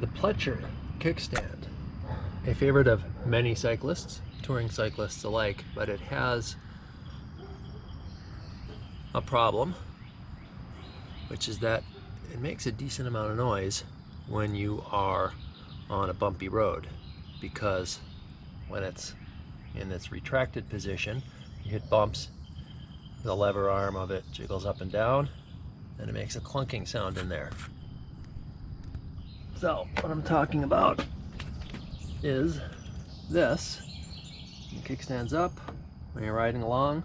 The Pletscher Kickstand, a favorite of many cyclists, touring cyclists alike, but it has a problem, which is that it makes a decent amount of noise when you are on a bumpy road, because when it's in its retracted position, you hit bumps, the lever arm of it jiggles up and down, and it makes a clunking sound in there. So what I'm talking about is this. The kickstand's up when you're riding along.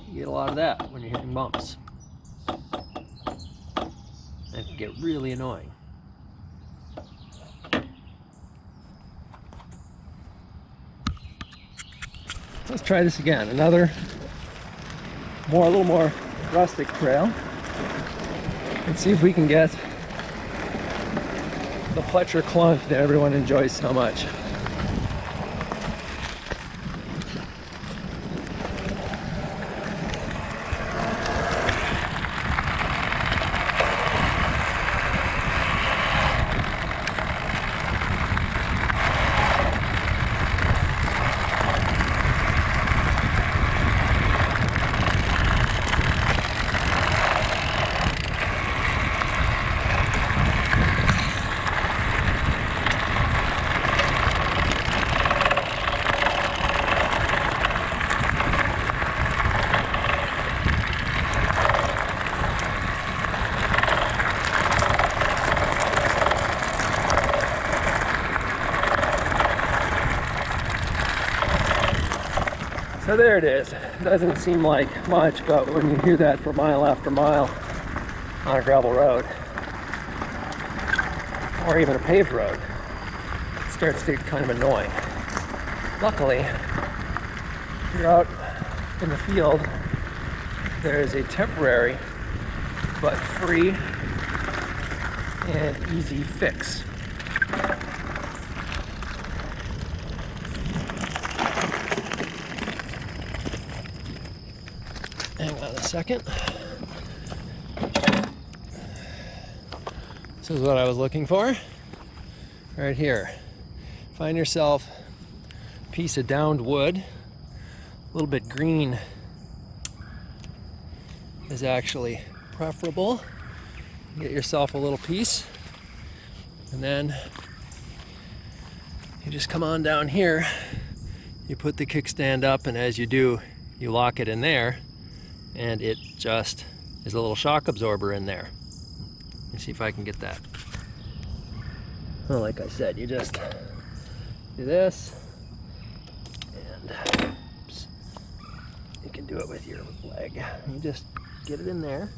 You get a lot of that when you're hitting bumps. And it can get really annoying. Let's try this again. A little more rustic trail. Let's see if we can get the Pletscher clunk that everyone enjoys so much. So there it is. It doesn't seem like much, but when you hear that for mile after mile on a gravel road, or even a paved road, it starts to get kind of annoying. Luckily, if you're out in the field, there is a temporary but free and easy fix. Hang on a second. This is what I was looking for. Right here. Find yourself a piece of downed wood. A little bit green is actually preferable. Get yourself a little piece. And then you just come on down here. You put the kickstand up, and as you do, you lock it in there. And it just is a little shock absorber in there. Let me see if I can get that. Well, like I said, you just do this, and oops, you can do it with your leg. You just get it in there,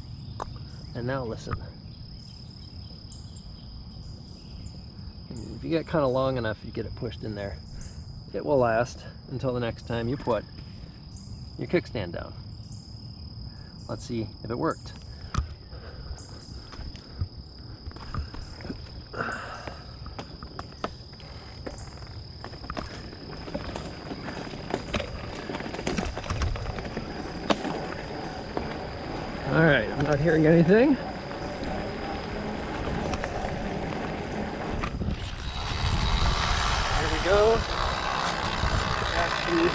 and now listen. And if you get kind of long enough, you get it pushed in there. It will last until the next time you put your kickstand down. Let's see if it worked. All right, I'm not hearing anything. Here we go. Back to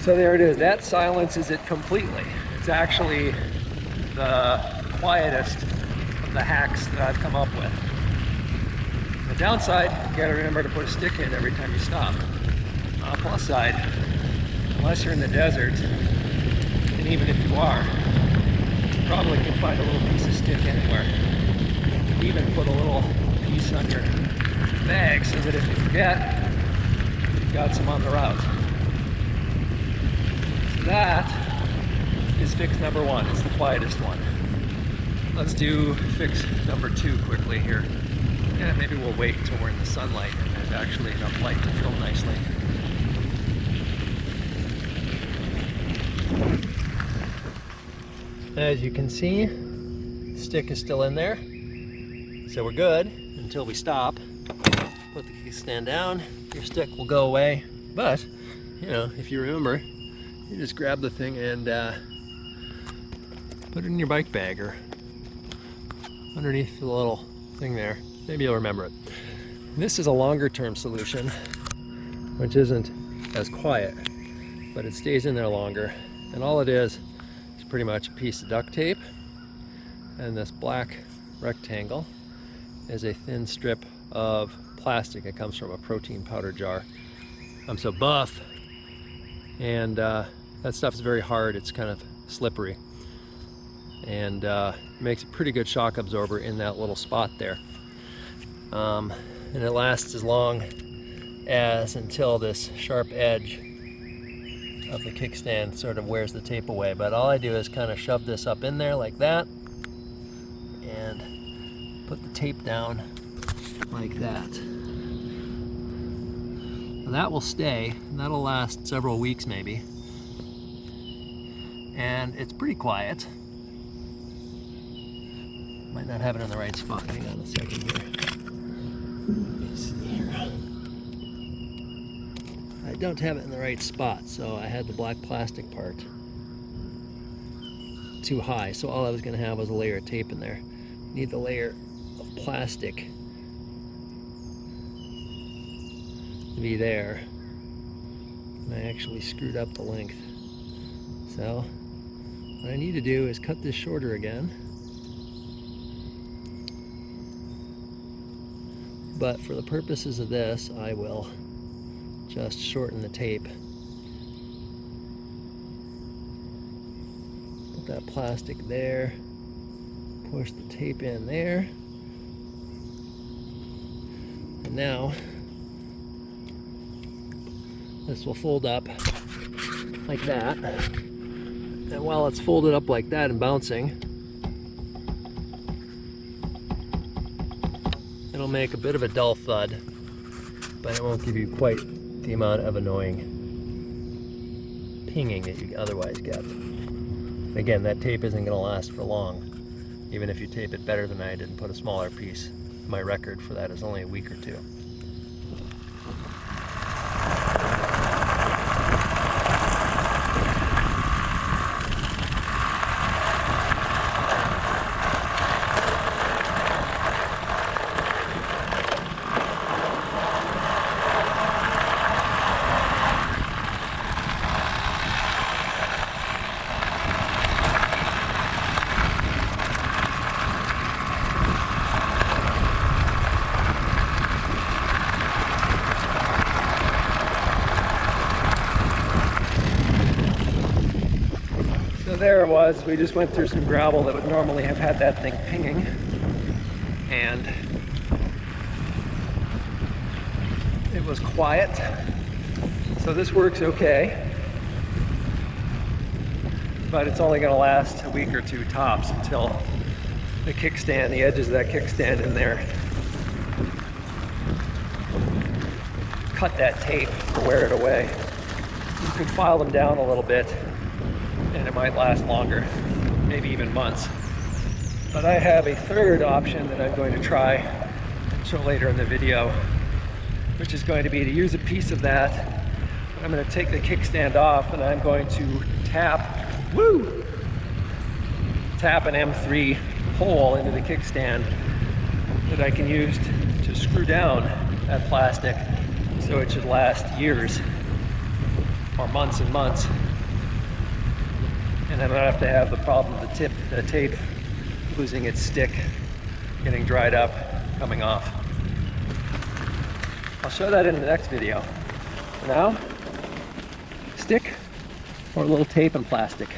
So there it is. That silences it completely. It's actually the quietest of the hacks that I've come up with. The downside, you gotta remember to put a stick in every time you stop. On the plus side, unless you're in the desert, and even if you are, you probably can find a little piece of stick anywhere. Even put a little piece on your bag so that if you forget, we've got some on the route. So that is fix number one. It's the quietest one. Let's do fix number two quickly here. Yeah, maybe we'll wait until we're in the sunlight and there's actually enough light to film nicely. As you can see, stick is still in there. So we're good until we stop. Put the kickstand down, your stick will go away. But, you know, if you remember, you just grab the thing and put it in your bike bag or underneath the little thing there. Maybe you'll remember it. This is a longer term solution, which isn't as quiet, but it stays in there longer. And all it is pretty much a piece of duct tape, and this black rectangle is a thin strip of plastic. It comes from a protein powder jar. I'm so buff, and that stuff is very hard. It's kind of slippery, and makes a pretty good shock absorber in that little spot there. And it lasts as long as until this sharp edge of the kickstand sort of wears the tape away. But all I do is kind of shove this up in there like that and put the tape down like that. And that will stay, and that'll last several weeks maybe. And it's pretty quiet. Might not have it in the right spot. Hang on a second here. Let me see here. I don't have it in the right spot, so I had the black plastic part too high, so all I was going to have was a layer of tape in there. Need the layer of plastic to be there, and I actually screwed up the length. So what I need to do is cut this shorter again, but for the purposes of this I will just shorten the tape. Put that plastic there, push the tape in there, and now this will fold up like that. And while it's folded up like that and bouncing, it'll make a bit of a dull thud, but it won't give you quite the amount of annoying pinging that you otherwise get. Again, that tape isn't going to last for long, even if you tape it better than I did and put a smaller piece. My record for that is only a week or two. There it was. We just went through some gravel that would normally have had that thing pinging, and it was quiet, so this works okay, but it's only going to last a week or two tops until the kickstand, the edges of that kickstand in there, cut that tape or wear it away. You can file them down a little bit and it might last longer, maybe even months. But I have a third option that I'm going to try and show later in the video, which is going to be to use a piece of that. I'm going to take the kickstand off and I'm going to tap an M3 hole into the kickstand that I can use to screw down that plastic, so it should last years or months and months. And I don't have to have the problem of the tape losing its stick, getting dried up, coming off. I'll show that in the next video. For now, stick or a little tape and plastic.